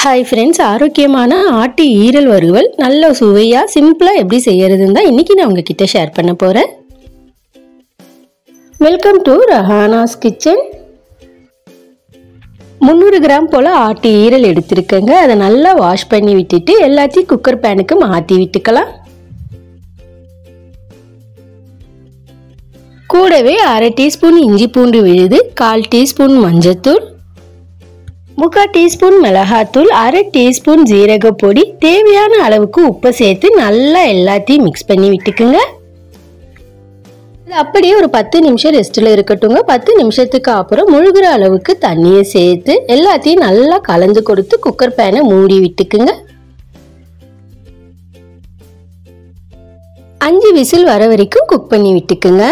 Hi friends ஆரோக்கியமான ஆட்டு ஈரல் வறுவல் நல்ல சுவையா சிம்பிளா எப்படி செய்யறதுன்னு தான் இன்னைக்கு நான் உங்ககிட்ட ஷேர் பண்ண போறேன். Welcome to Rahana's kitchen. 300 gram போல ஆட்டு ஈரல் எடுத்துருக்கேங்க. அதை நல்லா வாஷ் பண்ணி விட்டுட்டு எல்லாத்தையும் குக்கர் பேனுக்கு மாற்றி விட்டுக்கலாம். கூடவே 1/2 டீஸ்பூன் இஞ்சி பூண்டு விழுது, 1/4 டீஸ்பூன் மஞ்சத்தூள், 3/4 டீஸ்பூன் மிளகாத்தூள், 1/2 டீஸ்பூன் ஜீரக பொடி, தேவையான அளவுக்கு உப்பு சேர்த்து நல்லா எல்லாத்தையும் மிக்ஸ் பண்ணி விட்டுக்குங்க. இது அப்படியே ஒரு 10 நிமிஷம் ரெஸ்ட்டில் இருக்கட்டுங்க. 10 நிமிஷத்துக்கு அப்புறம் முழுகிற அளவுக்கு தண்ணியை சேர்த்து எல்லாத்தையும் நல்லா கலந்து கொடுத்து குக்கர் பேனை மூடி விட்டுக்குங்க. 5 விசில் வர வரைக்கும் குக் பண்ணி விட்டுக்குங்க.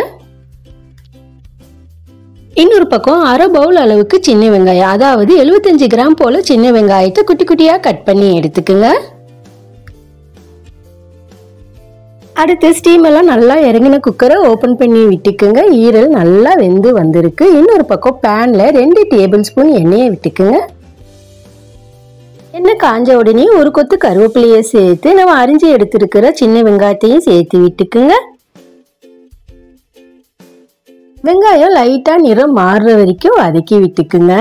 இன்னொரு பக்கம் 1/2 பவுல் அளவுக்கு சின்ன வெங்காயம், அதாவது 75 கிராம் போல சின்ன வெங்காயத்தை குட்டி குட்டியா கட் பண்ணி எடுத்துக்குங்க. அடுத்து ஸ்டீம் எல்லாம் நல்லா இறங்கின குக்கரை ஓபன் பண்ணி விட்டுக்குங்க. ஈரல் நல்லா வெந்து வந்திருக்கு. இன்னொரு பக்கம் பேன்ல 2 டேபிள் ஸ்பூன் எண்ணெயை விட்டுக்குங்க. எண்ணெய் காஞ்ச உடனே ஒரு கொத்து கருவேப்பிலையை சேர்த்து நம்ம அரிஞ்சு எடுத்திருக்கிற சின்ன வெங்காயத்தையும் சேர்த்து விட்டுக்குங்க. வெங்காயம் லைட்டா நிறம் மாறுற வரைக்கும் வதக்கி விட்டுக்குங்க.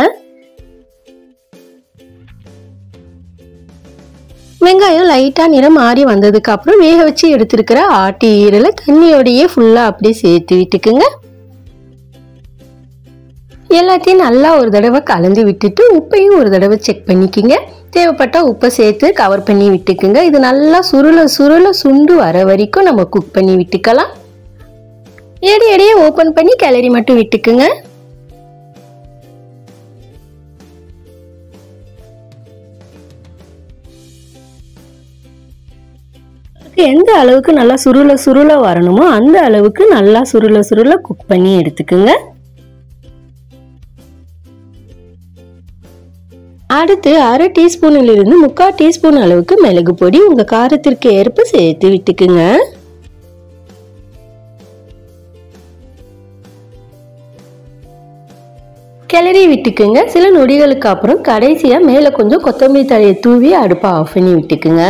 வெங்காயம் லைட்டா நிறம் மாறி வந்ததுக்கு அப்புறம் வேக வச்சு எடுத்திருக்கிற ஆட்டு ஈரலை தண்ணியோடையே ஃபுல்லா அப்படியே சேர்த்து விட்டுக்குங்க. எல்லாத்தையும் நல்லா ஒரு தடவை கலந்து விட்டுட்டு உப்பையும் ஒரு தடவை செக் பண்ணிக்கோங்க. தேவைப்பட்ட உப்பை சேர்த்து கவர் பண்ணி விட்டுக்குங்க. இது நல்லா சுருள சுண்டு வர வரைக்கும் நம்ம குக் பண்ணி விட்டுக்கலாம். எடையே ஓபன் பண்ணி கிளறி மட்டும் விட்டுக்குங்க. எந்த அளவுக்கு நல்லா சுருள வரணுமோ அந்த அளவுக்கு நல்லா சுருள குக் பண்ணி எடுத்துக்குங்க. அடுத்து 1/2 டீஸ்பூனில் இருந்து 3/4 டீஸ்பூன் அளவுக்கு மிளகு பொடி உங்க காரத்திற்கு ஏற்ப சேர்த்து விட்டுக்குங்க. கிளறி விட்டுக்குங்க. சில நொடிகளுக்கு அப்புறம் கடைசியா மேல கொஞ்சம் கொத்தமல்லி தழையை தூவி அடுப்பை ஆஃப் பண்ணி விட்டுக்குங்க.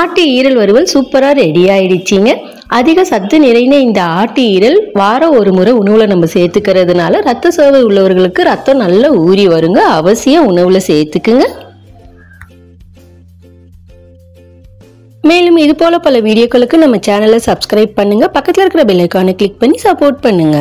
ஆட்டு ஈரல் வறுவல் சூப்பரா ரெடி ஆயிடுச்சிங்க. அதிக சத்து நிறைந்த இந்த ஆட்டு ஈரல் வாரம் ஒரு முறை உணவுல நம்ம சேர்த்துக்கிறதுனால ரத்த சோகை உள்ளவர்களுக்கு ரத்தம் நல்லா ஊறி வருங்க. அவசியம் உணவுல சேர்த்துக்குங்க. மேலும் இது போல பல வீடியோக்களுக்கு நம்ம சேனலை சப்ஸ்கிரைப் பண்ணுங்க. பக்கத்துல இருக்கிற பெல் ஐகானை கிளிக் பண்ணி சப்போர்ட் பண்ணுங்க.